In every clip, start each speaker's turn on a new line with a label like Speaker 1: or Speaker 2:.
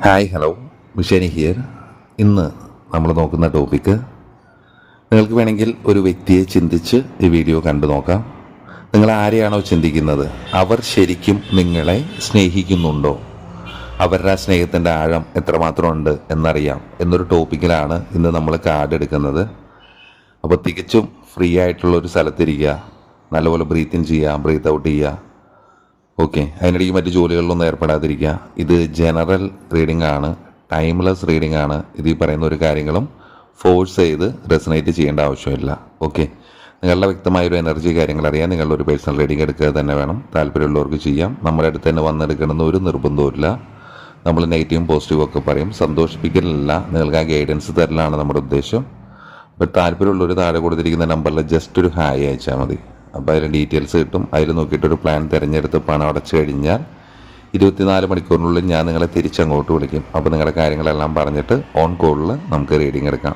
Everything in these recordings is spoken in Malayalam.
Speaker 1: Hi hello, മിഷേനി here. ഇന്ന് നമ്മൾ നോക്കുന്ന ടോപ്പിക്ക്, നിങ്ങൾക്ക് വേണമെങ്കിൽ ഒരു വ്യക്തിയെ ചിന്തിച്ച് ഈ വീഡിയോ കണ്ടു നോക്കാം. നിങ്ങൾ ആരെയാണോ ചിന്തിക്കുന്നത്, അവർ ശരിക്കും നിങ്ങളെ സ്നേഹിക്കുന്നുണ്ടോ, അവരുടെ ആ സ്നേഹത്തിൻ്റെ ആഴം എത്രമാത്രം ഉണ്ട് എന്നറിയാം എന്നൊരു ടോപ്പിക്കിലാണ് ഇന്ന് നമ്മൾ കാർഡ് എടുക്കുന്നത്. അപ്പോൾ തികച്ചും ഫ്രീ ആയിട്ടുള്ളൊരു സ്ഥലത്തിരിക്കുക, നല്ലപോലെ ബ്രീത്ത് ഇൻ ചെയ്യുക, ബ്രീത്ത് ഔട്ട് ചെയ്യുക. ഓക്കെ, അതിനിടയ്ക്ക് മറ്റ് ജോലികളിലൊന്നും ഏർപ്പെടാതിരിക്കുക. ഇത് ജനറൽ റീഡിംഗ് ആണ്, ടൈംലെസ് റീഡിംഗ് ആണ്. ഇത് ഈ പറയുന്ന ഒരു കാര്യങ്ങളും ഫോഴ്സ് ചെയ്ത് റെസനേറ്റ് ചെയ്യേണ്ട ആവശ്യമില്ല. ഓക്കെ, നിങ്ങളുടെ വ്യക്തമായൊരു എനർജി കാര്യങ്ങൾ അറിയാൻ നിങ്ങളുടെ ഒരു പേഴ്സണൽ റീഡിംഗ് എടുക്കുക തന്നെ വേണം. താല്പര്യമുള്ളവർക്ക് ചെയ്യാം. നമ്മുടെ അടുത്ത് തന്നെ വന്നെടുക്കണമെന്ന് ഒരു നിർബന്ധവുമില്ല. നമ്മൾ നെഗറ്റീവും പോസിറ്റീവും ഒക്കെ പറയും, സന്തോഷിപ്പിക്കലല്ല, നിങ്ങൾക്ക് ആ ഗൈഡൻസ് തരലാണ് നമ്മുടെ ഉദ്ദേശം. അപ്പോൾ താല്പര്യമുള്ളവർ താഴെ കൊടുത്തിരിക്കുന്ന നമ്പറിൽ ജസ്റ്റ് ഒരു ഹായ് അയച്ചാൽ മതി. അപ്പോൾ അതിൽ ഡീറ്റെയിൽസ് കിട്ടും. അതിൽ നോക്കിയിട്ടൊരു പ്ലാൻ തിരഞ്ഞെടുത്ത് പണം അടച്ചു കഴിഞ്ഞാൽ 24 മണിക്കൂറിനുള്ളിൽ ഞാൻ നിങ്ങളെ തിരിച്ചങ്ങോട്ട് വിളിക്കും. അപ്പോൾ നിങ്ങളുടെ കാര്യങ്ങളെല്ലാം പറഞ്ഞിട്ട് ഓൺ കോളിൽ നമുക്ക് റീഡിംഗ് എടുക്കാം.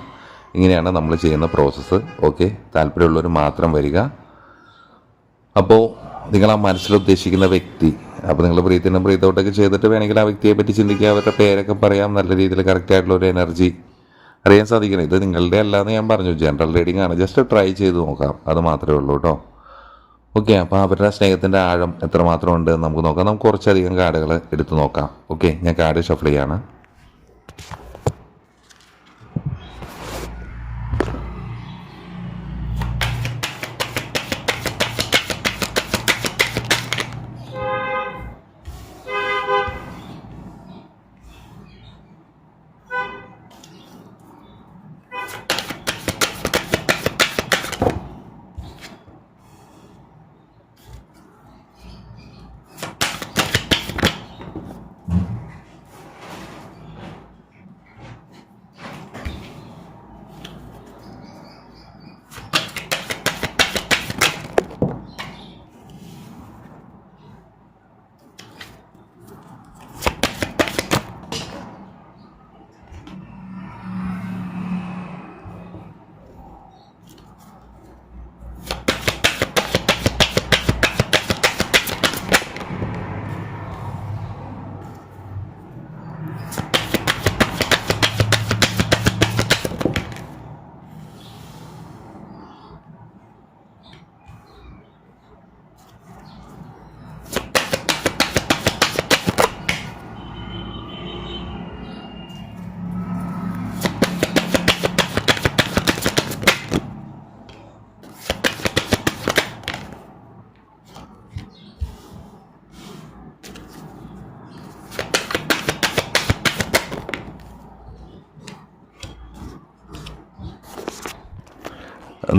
Speaker 1: ഇങ്ങനെയാണ് നമ്മൾ ചെയ്യുന്ന പ്രോസസ്സ്. ഓക്കെ, താല്പര്യമുള്ളവർ മാത്രം വരിക. അപ്പോൾ നിങ്ങൾ ആ മനസ്സിലുദ്ദേശിക്കുന്ന വ്യക്തി, അപ്പോൾ നിങ്ങൾ ബ്രീത്തിനും ബ്രീത്ത് ഔട്ടൊക്കെ ചെയ്തിട്ട് വേണമെങ്കിൽ ആ വ്യക്തിയെ പറ്റി ചിന്തിക്കുക, അവരുടെ പേരൊക്കെ പറയാം. നല്ല രീതിയിൽ കറക്റ്റായിട്ടുള്ള ഒരു എനർജി അറിയാൻ സാധിക്കണം. ഇത് നിങ്ങളുടെ അല്ലാന്ന് ഞാൻ പറഞ്ഞു, ജനറൽ റീഡിംഗ് ആണ്. ജസ്റ്റ് ട്രൈ ചെയ്ത് നോക്കാം, അത് മാത്രമേ ഉള്ളൂ കേട്ടോ. ഓക്കെ, അപ്പോൾ അവരുടെ സ്നേഹത്തിൻ്റെ ആഴം എത്രമാത്രം ഉണ്ട് നമുക്ക് നോക്കാം. നമുക്ക് കുറച്ചധികം കാർഡുകൾ എടുത്ത് നോക്കാം. ഓക്കെ, ഞാൻ കാർഡ് ഷഫിൾ ചെയ്യാണ്.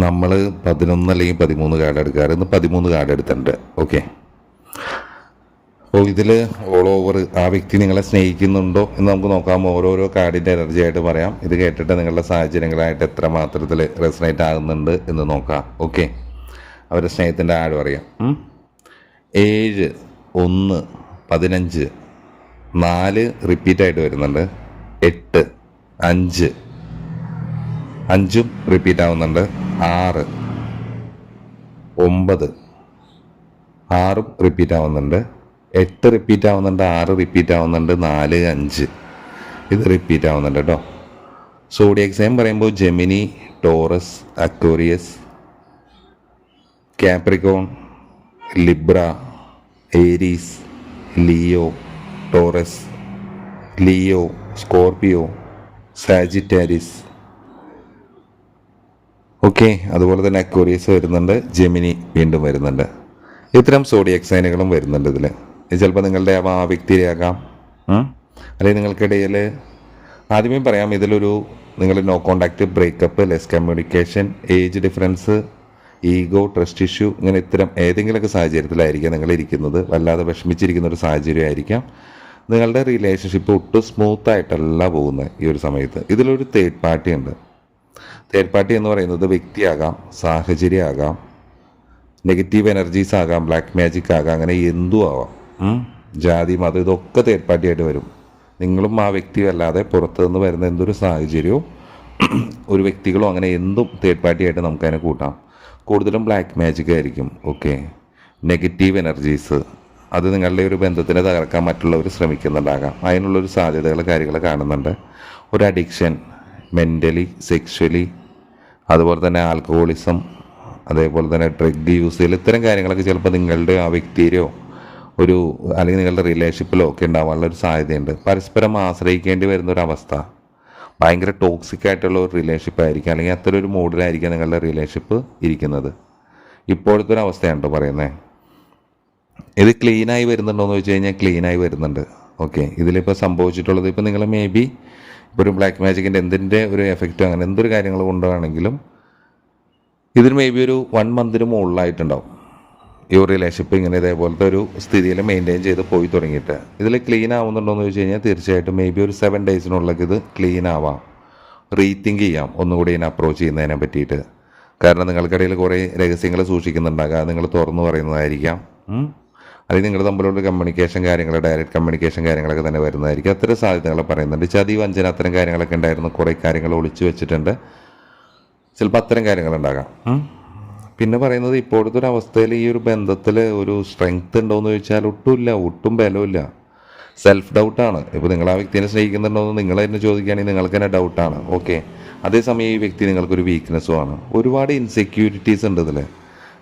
Speaker 1: നമ്മൾ 11 അല്ലെങ്കിൽ 13 കാർഡ് എടുക്കാറ്. ഇന്ന് 13 കാർഡ് എടുത്തിട്ടുണ്ട്. ഓക്കെ, അപ്പോൾ ഇതിൽ ഓൾ ഓവർ ആ വ്യക്തി നിങ്ങളെ സ്നേഹിക്കുന്നുണ്ടോ എന്ന് നമുക്ക് നോക്കാം. ഓരോരോ കാർഡിൻ്റെ എനർജി ആയിട്ട് പറയാം. ഇത് കേട്ടിട്ട് നിങ്ങളുടെ സാഹചര്യങ്ങളായിട്ട് എത്ര മാത്രത്തിൽ റെസനേറ്റ് ആകുന്നുണ്ട് എന്ന് നോക്കാം. ഓക്കെ, അവരുടെ സ്നേഹത്തിൻ്റെ ആഴം അറിയാം. 7, 1, 15, 4 റിപ്പീറ്റായിട്ട് വരുന്നുണ്ട്. 8, 5, 5ഉം റിപ്പീറ്റ് ആവുന്നുണ്ട്. 6, 9, 6ഉം റിപ്പീറ്റ് ആവുന്നുണ്ട്. 8 റിപ്പീറ്റ് ആവുന്നുണ്ട്. 6 റിപ്പീറ്റ് ആവുന്നുണ്ട്. 4, 5 ഇത് റിപ്പീറ്റ് ആവുന്നുണ്ട് കേട്ടോ. സോഡിയക് സൈൻ പറയുമ്പോൾ Gemini, Taurus, Aquarius, Capricorn, Libra, Aries, Leo, Taurus, Leo, Scorpio, Sagittarius. Okay, അതുപോലെ തന്നെ അക്വേറിയസ് വരുന്നുണ്ട്, ജെമിനി വീണ്ടും വരുന്നുണ്ട്. ഇത്തരം സോഡിയക് സൈനുകളും വരുന്നുണ്ട് ഇതിൽ. ഇത് ചിലപ്പോൾ നിങ്ങളുടെ ആ വ്യക്തിയിലാകാം, അല്ലെങ്കിൽ നിങ്ങൾക്കിടയിൽ. ആദ്യമേ പറയാം, ഇതിലൊരു നിങ്ങൾ no contact, breakup, less communication, age difference, ego, trust issue, ഇങ്ങനെ ഇത്തരം ഏതെങ്കിലുമൊക്കെ സാഹചര്യത്തിലായിരിക്കാം നിങ്ങൾ ഇരിക്കുന്നത്. വല്ലാതെ വിഷമിച്ചിരിക്കുന്ന ഒരു സാഹചര്യമായിരിക്കാം. നിങ്ങളുടെ റിലേഷൻഷിപ്പ് ഒട്ടും സ്മൂത്തായിട്ടല്ല പോകുന്നത് ഈ ഒരു സമയത്ത്. ഇതിലൊരു തേർഡ് പാർട്ടി ഉണ്ട്. തേർഡ് പാർട്ടി എന്ന് പറയുന്നത് വ്യക്തിയാകാം, സാഹചര്യമാകാം, നെഗറ്റീവ് എനർജീസ് ആകാം, ബ്ലാക്ക് മാജിക് ആകാം, അങ്ങനെ എന്തും ആവാം. ജാതി, മതം, ഇതൊക്കെ തേർഡ് പാർട്ടി ആയിട്ട് വരും. നിങ്ങളും ആ വ്യക്തിയും അല്ലാതെ പുറത്തു നിന്ന് വരുന്ന എന്തൊരു സാഹചര്യവും ഒരു വ്യക്തികളോ അങ്ങനെ എന്തും തേർഡ് പാർട്ടി ആയിട്ട് നമുക്കതിനെ കൂട്ടാം. കൂടുതലും ബ്ലാക്ക് മാജിക് ആയിരിക്കും. ഓക്കെ, നെഗറ്റീവ് എനർജീസ്, അത് നിങ്ങളുടെ ഒരു ബന്ധത്തിനെ തകർക്കാൻ മറ്റുള്ളവർ ശ്രമിക്കുന്നുണ്ടാകാം. അതിനുള്ളൊരു സാധ്യതകൾ കാര്യങ്ങൾ കാണുന്നുണ്ട്. ഒരു അഡിക്ഷൻ, മെൻ്റലി, സെക്ഷലി, അതുപോലെ തന്നെ ആൽക്കഹോളിസം, അതേപോലെ തന്നെ ഡ്രഗ് യൂസ് ചെയ്യൽ, ഇത്തരം കാര്യങ്ങളൊക്കെ ചിലപ്പോൾ നിങ്ങളുടെ ആ വ്യക്തിയിലോ അല്ലെങ്കിൽ നിങ്ങളുടെ റിലേഷൻഷിപ്പിലോ ഒക്കെ ഉണ്ടാവാനുള്ള ഒരു സാധ്യതയുണ്ട്. പരസ്പരം ആശ്രയിക്കേണ്ടി വരുന്നൊരവസ്ഥ, ഭയങ്കര ടോക്സിക് ആയിട്ടുള്ള ഒരു റിലേഷൻഷിപ്പ് ആയിരിക്കും, അല്ലെങ്കിൽ അത്തരം ഒരു മോഡിലായിരിക്കും നിങ്ങളുടെ റിലേഷൻഷിപ്പ് ഇരിക്കുന്നത്. ഇപ്പോഴത്തെ ഒരു അവസ്ഥയാണ് കേട്ടോ പറയുന്നത്. ഇത് ക്ലീനായി വരുന്നുണ്ടോ എന്ന് വെച്ച് കഴിഞ്ഞാൽ ക്ലീനായി വരുന്നുണ്ട്. ഓക്കെ, ഇതിലിപ്പോൾ സംഭവിച്ചിട്ടുള്ളത് ഇപ്പോൾ നിങ്ങൾ മേ ബി ഇപ്പോൾ ഒരു ബ്ലാക്ക് മാജിക്കിൻ്റെ എന്തിൻ്റെ ഒരു എഫക്റ്റോ അങ്ങനെ എന്തൊരു കാര്യങ്ങൾ കൊണ്ടാണെങ്കിലും ഇതിന് മേ ബി ഒരു 1 മന്തിന് മുകളിലായിട്ടുണ്ടാവും ഈ ഒരു റിലേഷൻഷിപ്പ് ഇങ്ങനെ ഇതേപോലത്തെ ഒരു സ്ഥിതിയിൽ മെയിൻറ്റെയിൻ ചെയ്ത് പോയി തുടങ്ങിയിട്ട്. ഇതിൽ ക്ലീൻ ആവുന്നുണ്ടോ എന്ന് ചോദിച്ചു കഴിഞ്ഞാൽ തീർച്ചയായിട്ടും മേ ബി ഒരു 7 ഡേയ്സിനുള്ളിൽ ഇത് ക്ലീൻ ആവാം. റീതിങ്ക് ചെയ്യാം ഒന്നുകൂടി ഇതിനെ അപ്രോച്ച് ചെയ്യുന്നതിനെ പറ്റിയിട്ട്. കാരണം നിങ്ങൾക്കിടയിൽ കുറേ രഹസ്യങ്ങൾ സൂക്ഷിക്കുന്നുണ്ടാകാം, നിങ്ങൾ തുറന്നു പറയുന്നതായിരിക്കാം, അല്ലെങ്കിൽ നിങ്ങൾ തമ്മിലുള്ള കമ്മ്യൂണിക്കേഷൻ കാര്യങ്ങൾ, ഡയറക്റ്റ് കമ്മ്യൂണിക്കേഷൻ കാര്യങ്ങളൊക്കെ തന്നെ വരുന്നതായിരിക്കും. അത്തരം സാധ്യതകൾ പറയുന്നുണ്ട്. ചതി, വഞ്ചന, അത്തരം കാര്യങ്ങളൊക്കെ ഉണ്ടായിരുന്നു. കുറേ കാര്യങ്ങൾ ഒളിച്ചു വെച്ചിട്ടുണ്ട്. ചിലപ്പോൾ അത്തരം കാര്യങ്ങളുണ്ടാകാം. പിന്നെ പറയുന്നത് ഇപ്പോഴത്തെ ഒരു അവസ്ഥയിൽ ഈ ഒരു ബന്ധത്തിൽ ഒരു സ്ട്രെങ്ത് ഉണ്ടോയെന്ന് ചോദിച്ചാൽ ഒട്ടും ബലമില്ല. സെൽഫ് ഡൗട്ടാണ്. ഇപ്പോൾ നിങ്ങൾ ആ വ്യക്തിനെ സ്നേഹിക്കുന്നുണ്ടോയെന്ന് നിങ്ങൾ തന്നെ ചോദിക്കുകയാണെങ്കിൽ നിങ്ങൾക്ക് തന്നെ ഡൗട്ടാണ്. ഓക്കെ, അതേസമയം ഈ വ്യക്തി നിങ്ങൾക്കൊരു വീക്ക്നെസ്സുമാണ്. ഒരുപാട് ഇൻസെക്യൂരിറ്റീസ് ഉണ്ട് ഇതിൽ.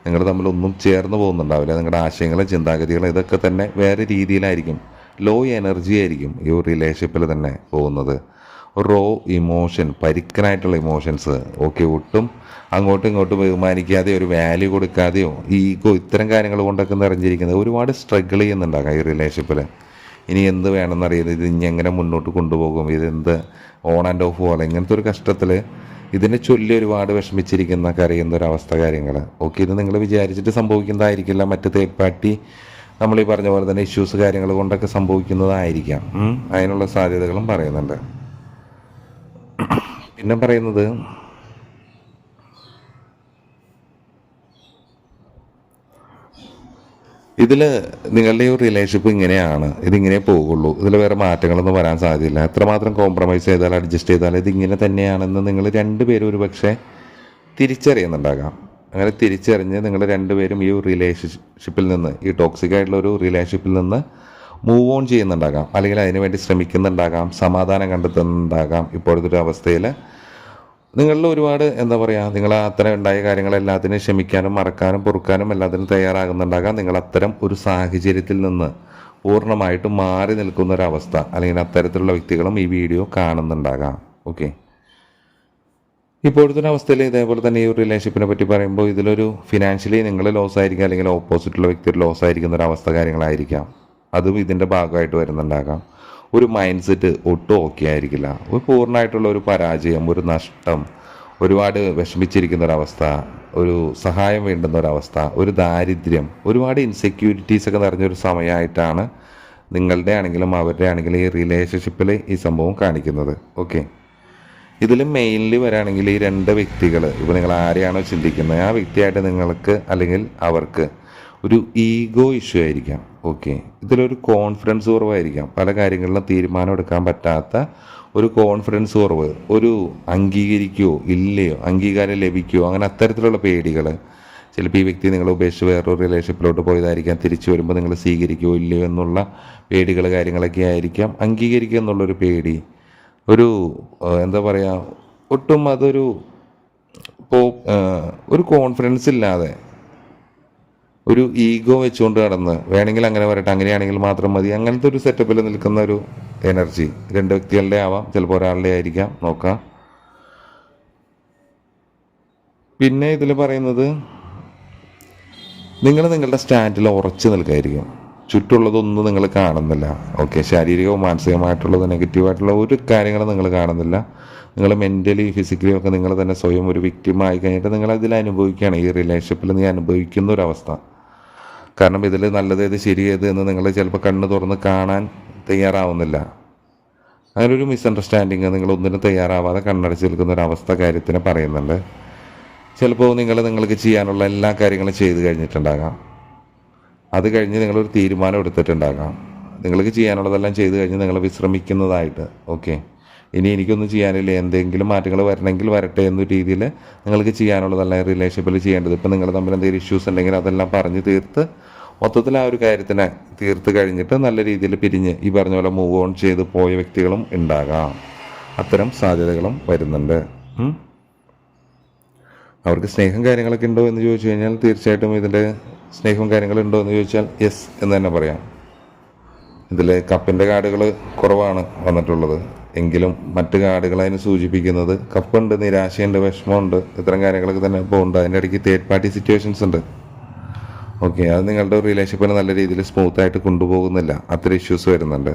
Speaker 1: നിങ്ങൾ തമ്മിലൊന്നും ചേർന്ന് പോകുന്നുണ്ടാവില്ല. നിങ്ങളുടെ ആശയങ്ങളും ചിന്താഗതികളും ഇതൊക്കെ തന്നെ വേറെ രീതിയിലായിരിക്കും. ലോ എനർജി ആയിരിക്കും ഈ ഒരു റിലേഷൻഷിപ്പിൽ തന്നെ പോകുന്നത്. റോ ഇമോഷൻ, പരിക്കനായിട്ടുള്ള ഇമോഷൻസ്. ഓക്കെ, ഒട്ടും അങ്ങോട്ടും ഇങ്ങോട്ടും ബഹുമാനിക്കാതെയോ ഒരു വാല്യൂ കൊടുക്കാതെയോ ഈഗോ, ഇത്തരം കാര്യങ്ങൾ കൊണ്ടൊക്കെ നിറഞ്ഞിരിക്കുന്നത്. ഒരുപാട് സ്ട്രഗിൾ ചെയ്യുന്നുണ്ടാകാം ഈ റിലേഷൻഷിപ്പിൽ. ഇനി എന്ത് വേണമെന്നറിയുന്നത്, ഇത് ഇനി എങ്ങനെ മുന്നോട്ട് കൊണ്ടുപോകും, ഇതെന്ത് ഓൺ ആൻഡ് ഓഫ് പോലെ ഇങ്ങനത്തെ ഒരു കഷ്ടത്തിൽ ഇതിനെ ചൊല്ലി ഒരുപാട് വിഷമിച്ചിരിക്കുന്ന കരയുന്ന ഒരവസ്ഥ കാര്യങ്ങൾ. ഓക്കെ, ഇത് നിങ്ങൾ വിചാരിച്ചിട്ട് സംഭവിക്കുന്നതായിരിക്കില്ല. മറ്റ് തേർഡ് പാർട്ടി നമ്മൾ ഈ പറഞ്ഞ പോലെ തന്നെ ഇഷ്യൂസ് കാര്യങ്ങൾ കൊണ്ടൊക്കെ സംഭവിക്കുന്നതായിരിക്കാം. അതിനുള്ള സാധ്യതകളും പറയുന്നുണ്ട്. പിന്നെ പറയുന്നത് ഇതിൽ നിങ്ങളുടെ ഈ ഒരു റിലേഷൻഷിപ്പ് ഇങ്ങനെയാണ്, ഇതിങ്ങനെ പോകുള്ളൂ, ഇതിൽ വേറെ മാറ്റങ്ങളൊന്നും വരാൻ സാധ്യതയില്ല. എത്രമാത്രം കോംപ്രമൈസ് ചെയ്താൽ അഡ്ജസ്റ്റ് ചെയ്താൽ ഇതിങ്ങനെ തന്നെയാണെന്ന് നിങ്ങൾ രണ്ടുപേരും ഒരു പക്ഷേ തിരിച്ചറിയുന്നുണ്ടാകാം. അങ്ങനെ തിരിച്ചറിഞ്ഞ് നിങ്ങൾ രണ്ടുപേരും ഈ ഒരു റിലേഷൻഷിപ്പിൽ നിന്ന്, ഈ ടോക്സിക് ആയിട്ടുള്ള ഒരു റിലേഷൻഷിപ്പിൽ നിന്ന് മൂവ് ഓൺ ചെയ്യുന്നുണ്ടാകാം, അല്ലെങ്കിൽ അതിനു വേണ്ടി ശ്രമിക്കുന്നുണ്ടാകാം, സമാധാനം കണ്ടെത്തുന്നുണ്ടാകാം. ഇപ്പോഴത്തെ ഒരു അവസ്ഥയിൽ നിങ്ങളിൽ ഒരുപാട് എന്താ പറയുക, നിങ്ങൾ അത്തരം ഉണ്ടായ കാര്യങ്ങളെല്ലാത്തിനും ക്ഷമിക്കാനും മറക്കാനും പൊറുക്കാനും എല്ലാത്തിനും തയ്യാറാകുന്നുണ്ടാകാം. നിങ്ങൾ അത്തരം ഒരു സാഹചര്യത്തിൽ നിന്ന് പൂർണ്ണമായിട്ടും മാറി നിൽക്കുന്ന ഒരവസ്ഥ, അല്ലെങ്കിൽ അത്തരത്തിലുള്ള വ്യക്തികളും ഈ വീഡിയോ കാണുന്നുണ്ടാകാം. ഓക്കെ, ഇപ്പോഴത്തെ അവസ്ഥയിൽ ഇതേപോലെ തന്നെ ഈ ഒരു റിലേഷൻഷിപ്പിനെ പറ്റി പറയുമ്പോൾ ഇതിലൊരു ഫിനാൻഷ്യലി നിങ്ങൾ ലോസ് ആയിരിക്കാം, അല്ലെങ്കിൽ ഓപ്പോസിറ്റുള്ള വ്യക്തി ഒരു ലോസ് ആയിരിക്കുന്ന ഒരു അവസ്ഥ കാര്യങ്ങളായിരിക്കാം. അതും ഇതിൻ്റെ ഭാഗമായിട്ട് വരുന്നുണ്ടാകാം. ഒരു മൈൻഡ് സെറ്റ് ഒട്ടും ഓക്കെ ആയിരിക്കില്ല. ഒരു പൂർണ്ണമായിട്ടുള്ള ഒരു പരാജയം, ഒരു നഷ്ടം, ഒരുപാട് വിഷമിച്ചിരിക്കുന്ന ഒരവസ്ഥ, ഒരു സഹായം വേണ്ടുന്ന ഒരവസ്ഥ, ഒരു ദാരിദ്ര്യം, ഒരുപാട് ഇൻസെക്യൂരിറ്റീസൊക്കെ നിറഞ്ഞൊരു സമയമായിട്ടാണ് നിങ്ങളുടെ ആണെങ്കിലും അവരുടെ ആണെങ്കിലും ഈ റിലേഷൻഷിപ്പിൽ ഈ സംഭവം കാണിക്കുന്നത്. ഓക്കെ, ഇതിൽ മെയിൻലി വരാണെങ്കിൽ ഈ 2 വ്യക്തികൾ, ഇപ്പോൾ നിങ്ങൾ ആരെയാണോ ചിന്തിക്കുന്നത് ആ വ്യക്തിയായിട്ട് നിങ്ങൾക്ക് അല്ലെങ്കിൽ അവർക്ക് ഒരു ഈഗോ ഇഷ്യൂ ആയിരിക്കാം. ഓക്കെ, ഇതിലൊരു കോൺഫിഡൻസ് കുറവായിരിക്കാം. പല കാര്യങ്ങളിലും തീരുമാനം എടുക്കാൻ പറ്റാത്ത ഒരു കോൺഫിഡൻസ് കുറവ്, ഒരു അംഗീകരിക്കുമോ ഇല്ലയോ, അംഗീകാരം ലഭിക്കുമോ, അങ്ങനെ അത്തരത്തിലുള്ള പേടികൾ. ചിലപ്പോൾ ഈ വ്യക്തി നിങ്ങൾ ഉപേക്ഷിച്ച് വേറൊരു റിലേഷൻഷിപ്പിലോട്ട് പോയതായിരിക്കാം. തിരിച്ചു വരുമ്പോൾ നിങ്ങൾ സ്വീകരിക്കുമോ ഇല്ലയോ എന്നുള്ള പേടികൾ കാര്യങ്ങളൊക്കെ ആയിരിക്കാം. അംഗീകരിക്കുക എന്നുള്ളൊരു പേടി, ഒരു എന്താ പറയുക, ഒട്ടും അതൊരു ഒരു കോൺഫിഡൻസ് ഇല്ലാതെ ഒരു ഈഗോ വെച്ചുകൊണ്ട് നടന്ന് വേണമെങ്കിൽ അങ്ങനെ വരട്ടെ, അങ്ങനെയാണെങ്കിൽ മാത്രം മതി, അങ്ങനത്തെ ഒരു സെറ്റപ്പിൽ നിൽക്കുന്ന ഒരു എനർജി 2 വ്യക്തികളുടെ ആവാം, ചിലപ്പോൾ ഒരാളുടെ ആയിരിക്കാം. നോക്കാം. പിന്നെ ഇതിൽ പറയുന്നത് നിങ്ങൾ നിങ്ങളുടെ സ്റ്റാൻഡിൽ ഉറച്ചു നിൽക്കായിരിക്കും. ചുറ്റുള്ളതൊന്നും നിങ്ങൾ കാണുന്നില്ല. ഓക്കെ, ശാരീരികവും മാനസികമായിട്ടുള്ളത് നെഗറ്റീവായിട്ടുള്ള ഒരു കാര്യങ്ങളും നിങ്ങൾ കാണുന്നില്ല. നിങ്ങൾ മെൻ്റലി ഫിസിക്കലി ഒക്കെ നിങ്ങൾ തന്നെ സ്വയം ഒരു വിക്ടിമായി കഴിഞ്ഞിട്ട് നിങ്ങൾ അതിൽ അനുഭവിക്കുകയാണ്. ഈ റിലേഷൻഷിപ്പിൽ നീ അനുഭവിക്കുന്ന ഒരവസ്ഥ. കാരണം ഇതിൽ നല്ലതേത് ശരിയേത് എന്ന് നിങ്ങൾ ചിലപ്പോൾ കണ്ണ് തുറന്ന് കാണാൻ തയ്യാറാവുന്നില്ല. അങ്ങനെ ഒരു മിസ്അണ്ടർസ്റ്റാൻഡിങ്, നിങ്ങൾ ഒന്നിനും തയ്യാറാവാതെ കണ്ണടച്ച് നിൽക്കുന്ന ഒരവസ്ഥ കാര്യത്തിന് പറയുന്നുണ്ട്. ചിലപ്പോൾ നിങ്ങൾക്ക് ചെയ്യാനുള്ള എല്ലാ കാര്യങ്ങളും ചെയ്ത് കഴിഞ്ഞിട്ടുണ്ടാകാം. അത് കഴിഞ്ഞ് നിങ്ങളൊരു തീരുമാനം എടുത്തിട്ടുണ്ടാകാം. നിങ്ങൾക്ക് ചെയ്യാനുള്ളതെല്ലാം ചെയ്ത് കഴിഞ്ഞ് നിങ്ങൾ വിശ്രമിക്കുന്നതായിട്ട്. ഓക്കെ, ഇനി എനിക്കൊന്നും ചെയ്യാനില്ല, എന്തെങ്കിലും മാറ്റങ്ങൾ വരണമെങ്കിൽ വരട്ടെ എന്നൊരു രീതിയിൽ നിങ്ങൾക്ക് ചെയ്യാനുള്ളതെല്ലാം റിലേഷൻഷിപ്പിൽ ചെയ്യേണ്ടത്. ഇപ്പം നിങ്ങൾ തമ്മിൽ എന്തെങ്കിലും ഇഷ്യൂസ് ഉണ്ടെങ്കിൽ അതെല്ലാം പറഞ്ഞ് തീർത്ത് മൊത്തത്തിൽ ആ ഒരു കാര്യത്തിനെ തീർത്ത് കഴിഞ്ഞിട്ട് നല്ല രീതിയിൽ പിരിഞ്ഞ് ഈ പറഞ്ഞ പോലെ മൂവ് ഓൺ ചെയ്ത് പോയ വ്യക്തികളും ഉണ്ടാകാം. അത്തരം സാധ്യതകളും വരുന്നുണ്ട്. അവർക്ക് സ്നേഹം കാര്യങ്ങളൊക്കെ ഉണ്ടോ എന്ന് ചോദിച്ചു കഴിഞ്ഞാൽ തീർച്ചയായിട്ടും ഇതിൻ്റെ സ്നേഹവും കാര്യങ്ങളുണ്ടോ എന്ന് ചോദിച്ചാൽ യെസ് എന്ന് തന്നെ പറയാം. ഇതിൽ കപ്പിൻ്റെ കാർഡുകൾ കുറവാണ് വന്നിട്ടുള്ളത്. എങ്കിലും മറ്റ് കാർഡുകൾ അതിന് സൂചിപ്പിക്കുന്നത് കപ്പുണ്ട്, നിരാശയുണ്ട്, വിഷമമുണ്ട്, ഇത്തരം കാര്യങ്ങളൊക്കെ തന്നെ ഇപ്പോൾ ഉണ്ട്. അതിൻ്റെ ഇടയ്ക്ക് തേർഡ് പാർട്ടി സിറ്റുവേഷൻസ് ഉണ്ട്. ഓക്കെ, അത് നിങ്ങളുടെ റിലേഷൻഷിപ്പിനെ നല്ല രീതിയിൽ സ്മൂത്തായിട്ട് കൊണ്ടുപോകുന്നില്ല. അത്ര ഇഷ്യൂസ് വരുന്നുണ്ട്.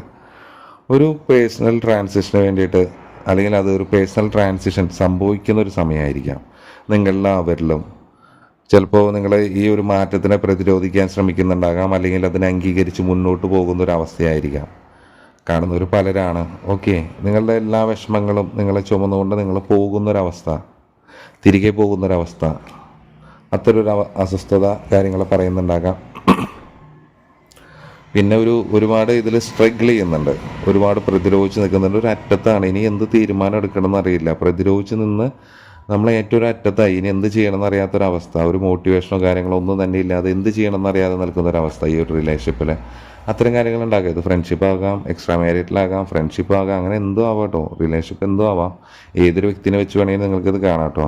Speaker 1: ഒരു പേഴ്സണൽ ട്രാൻസിഷന് വേണ്ടിയിട്ട്, അല്ലെങ്കിൽ അത് ഒരു പേഴ്സണൽ ട്രാൻസിഷൻ സംഭവിക്കുന്ന ഒരു സമയമായിരിക്കാം നിങ്ങളെല്ലാവരിലും. ചിലപ്പോൾ നിങ്ങൾ ഈ ഒരു മാറ്റത്തിനെ പ്രതിരോധിക്കാൻ ശ്രമിക്കുന്നുണ്ടാകാം, അല്ലെങ്കിൽ അതിനെ അംഗീകരിച്ച് മുന്നോട്ട് പോകുന്ന ഒരു അവസ്ഥയായിരിക്കാം. കാണുന്നവർ പലരാണ്. ഓക്കെ, നിങ്ങളുടെ എല്ലാ വിഷമങ്ങളും നിങ്ങളെ ചുമന്നുകൊണ്ട് നിങ്ങൾ പോകുന്നൊരവസ്ഥ, തിരികെ പോകുന്നൊരവസ്ഥ, അത്തരൊരു അസ്വസ്ഥത കാര്യങ്ങൾ പറയുന്നുണ്ടാകാം. പിന്നെ ഒരുപാട് ഇതിൽ സ്ട്രഗിൾ ചെയ്യുന്നുണ്ട്, ഒരുപാട് പ്രതിരോധിച്ച് നിൽക്കുന്നുണ്ട്. ഒരു അറ്റത്താണ്, ഇനി എന്ത് തീരുമാനം എടുക്കണമെന്ന് അറിയില്ല. പ്രതിരോധിച്ച് നിന്ന് നമ്മൾ ഏറ്റവും ഒരു അറ്റത്തായി, ഇനി എന്ത് ചെയ്യണമെന്ന് അറിയാത്തൊരവസ്ഥ, ഒരു മോട്ടിവേഷനോ കാര്യങ്ങളോ ഒന്നും തന്നെ ഇല്ലാതെ എന്ത് ചെയ്യണമെന്ന് അറിയാതെ നിൽക്കുന്നൊരവസ്ഥ ഈ ഒരു റിലേഷൻഷിപ്പിൽ. അത്തരം കാര്യങ്ങളുണ്ടാകാം. ഇത് ഫ്രണ്ട്ഷിപ്പ് ആകാം, എക്സ്ട്രാ മാരിറ്റലാകാം, ഫ്രണ്ട്ഷിപ്പ് ആകാം, അങ്ങനെ എന്തോ ആവാം കേട്ടോ. റിലേഷൻഷിപ്പ് എന്തോ ആവാം. ഏതൊരു വ്യക്തിനെ വെച്ച് വേണമെങ്കിൽ നിങ്ങൾക്കിത് കാണാം കേട്ടോ.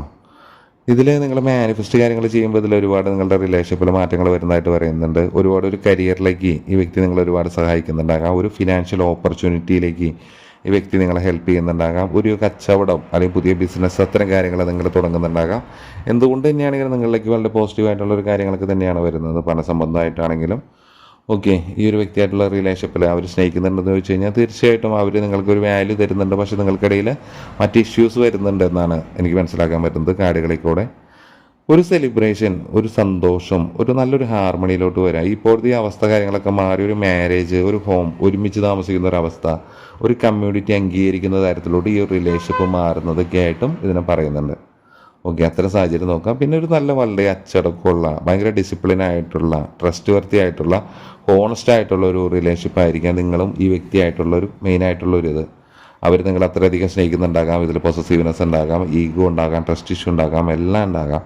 Speaker 1: ഇതിൽ നിങ്ങൾ മാനിഫെസ്റ്റ് കാര്യങ്ങൾ ചെയ്യുമ്പോൾ ഇതിൽ ഒരുപാട് നിങ്ങളുടെ റിലേഷൻഷിപ്പിൽ മാറ്റങ്ങൾ വരുന്നതായിട്ട് പറയുന്നുണ്ട്. ഒരുപാട് ഒരു കരിയറിലേക്ക് ഈ വ്യക്തി നിങ്ങളെ ഒരുപാട് സഹായിക്കുന്നുണ്ടാകാം. ഒരു ഫിനാൻഷ്യൽ ഓപ്പർച്യൂണിറ്റിയിലേക്ക് ഈ വ്യക്തി നിങ്ങളെ ഹെൽപ്പ് ചെയ്യുന്നുണ്ടാകാം. ഒരു കച്ചവടം അല്ലെങ്കിൽ പുതിയ ബിസിനസ്, അത്തരം കാര്യങ്ങൾ നിങ്ങൾ തുടങ്ങുന്നുണ്ടാകാം. എന്തുകൊണ്ട് തന്നെയാണെങ്കിലും നിങ്ങളിലേക്ക് വളരെ പോസിറ്റീവായിട്ടുള്ളൊരു കാര്യങ്ങളൊക്കെ തന്നെയാണ് വരുന്നത്, പണസംബന്ധമായിട്ടാണെങ്കിലും. ഓക്കെ, ഈ ഒരു വ്യക്തിയായിട്ടുള്ള റിലേഷൻഷിപ്പിൽ അവർ സ്നേഹിക്കുന്നുണ്ടെന്ന് ചോദിച്ചു കഴിഞ്ഞാൽ തീർച്ചയായിട്ടും അവർ നിങ്ങൾക്കൊരു വാല്യൂ തരുന്നുണ്ട്. പക്ഷേ നിങ്ങൾക്കിടയിൽ മറ്റ് ഇഷ്യൂസ് വരുന്നുണ്ട് എന്നാണ് എനിക്ക് മനസ്സിലാക്കാൻ പറ്റുന്നത് കാർഡുകളിൽ കൂടെ. ഒരു സെലിബ്രേഷൻ, ഒരു സന്തോഷം, ഒരു നല്ലൊരു ഹാർമണിയിലോട്ട് വരാം. ഇപ്പോഴത്തെ ഈ അവസ്ഥ കാര്യങ്ങളൊക്കെ മാറി ഒരു മാരേജ്, ഒരു ഹോം, ഒരുമിച്ച് താമസിക്കുന്ന ഒരവസ്ഥ, ഒരു കമ്മ്യൂണിറ്റി അംഗീകരിക്കുന്ന തരത്തിലോട്ട് ഈ ഒരു റിലേഷൻഷിപ്പ് മാറുന്നതൊക്കെ ആയിട്ടും ഇതിനെ പറയുന്നുണ്ട്. ഓക്കെ, അത്തരം സാഹചര്യം നോക്കാം. പിന്നെ ഒരു നല്ല വളരെ അച്ചടക്കമുള്ള, ഭയങ്കര ഡിസിപ്ലിനായിട്ടുള്ള, ട്രസ്റ്റ് വർത്തി ആയിട്ടുള്ള, ഹോണസ്റ്റ് ആയിട്ടുള്ള ഒരു റിലേഷൻഷിപ്പ് ആയിരിക്കാം നിങ്ങളും ഈ വ്യക്തിയായിട്ടുള്ളൊരു മെയിനായിട്ടുള്ളൊരു ഇത്. അവർ നിങ്ങൾ അത്രയധികം സ്നേഹിക്കുന്നുണ്ടാകാം. ഇതിൽ പൊസസീവ്നെസ് ഉണ്ടാകാം, ഈഗോ ഉണ്ടാകാം, ട്രസ്റ്റ് ഇഷ്യൂ ഉണ്ടാകാം, എല്ലാം ഉണ്ടാകാം.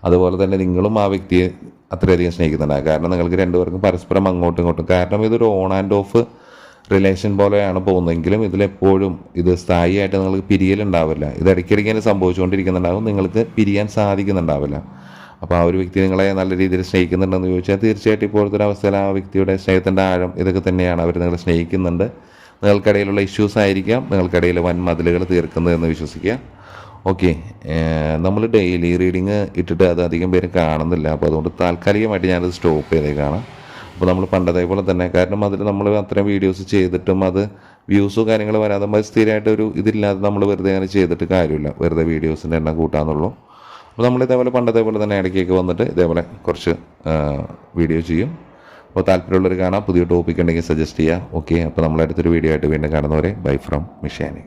Speaker 1: അതുപോലെ തന്നെ നിങ്ങളും ആ വ്യക്തിയെ അത്രയധികം സ്നേഹിക്കുന്നുണ്ടാകാം. കാരണം നിങ്ങൾക്ക് രണ്ടുപേർക്കും പരസ്പരം അങ്ങോട്ടും ഇങ്ങോട്ടും, കാരണം ഇതൊരു ഓൺ ആൻഡ് ഓഫ് റിലേഷൻ പോലെയാണ് പോകുന്നതെങ്കിലും ഇതിലെപ്പോഴും ഇത് സ്ഥായിയായിട്ട് നിങ്ങൾക്ക് പിരിയലുണ്ടാവില്ല. ഇത് ഇടയ്ക്കിടയ്ക്ക് തന്നെ സംഭവിച്ചുകൊണ്ടിരിക്കുന്നുണ്ടാകും, നിങ്ങൾക്ക് പിരിയാൻ സാധിക്കുന്നുണ്ടാവില്ല. അപ്പോൾ ആ ഒരു വ്യക്തി നിങ്ങളെ നല്ല രീതിയിൽ സ്നേഹിക്കുന്നുണ്ടെന്ന് ചോദിച്ചാൽ തീർച്ചയായിട്ടും ഇപ്പോഴത്തെ ഒരു അവസ്ഥയിൽ ആ വ്യക്തിയുടെ സ്നേഹത്തിൻ്റെ ആഴം ഇതൊക്കെ തന്നെയാണ്. അവർ നിങ്ങളെ സ്നേഹിക്കുന്നുണ്ട്. നിങ്ങൾക്കിടയിലുള്ള ഇഷ്യൂസ് ആയിരിക്കാം നിങ്ങൾക്കിടയിൽ വൻ മതിലുകൾ തീർക്കുന്നതെന്ന് വിശ്വസിക്കുക. ഓക്കെ, നമ്മൾ ഡെയിലി റീഡിങ് ഇട്ടിട്ട് അത് അധികം പേര് കാണുന്നില്ല. അപ്പോൾ അതുകൊണ്ട് താൽക്കാലികമായിട്ട് ഞാനത് സ്റ്റോപ്പ് ചെയ്തേക്കാണ്. അപ്പോൾ നമ്മൾ പണ്ടതേ പോലെ തന്നെ, കാരണം അതിൽ നമ്മൾ അത്രയും വീഡിയോസ് ചെയ്തിട്ടും അത് വ്യൂസോ കാര്യങ്ങൾ വരാതെ സ്ഥിരമായിട്ടൊരു ഇതില്ലാതെ നമ്മൾ വെറുതെ അങ്ങനെ ചെയ്തിട്ട് കാര്യമില്ല. വെറുതെ വീഡിയോസിൻ്റെ എണ്ണം കൂട്ടാന്നുള്ളൂ. അപ്പോൾ നമ്മൾ ഇതേപോലെ പണ്ടതേ പോലെ തന്നെ ഇടയ്ക്കൊക്കെ വന്നിട്ട് ഇതേപോലെ കുറച്ച് വീഡിയോ ചെയ്യും. അപ്പോൾ താല്പര്യമുള്ളവർ കാണാം. പുതിയ ടോപ്പിക് ഉണ്ടെങ്കിൽ സജസ്റ്റ് ചെയ്യാം. ഓക്കെ, അപ്പോൾ നമ്മളടുത്തൊരു വീഡിയോ ആയിട്ട് വീണ്ടും കാണുന്നവരെ ബൈ ഫ്രം മിഷാനി.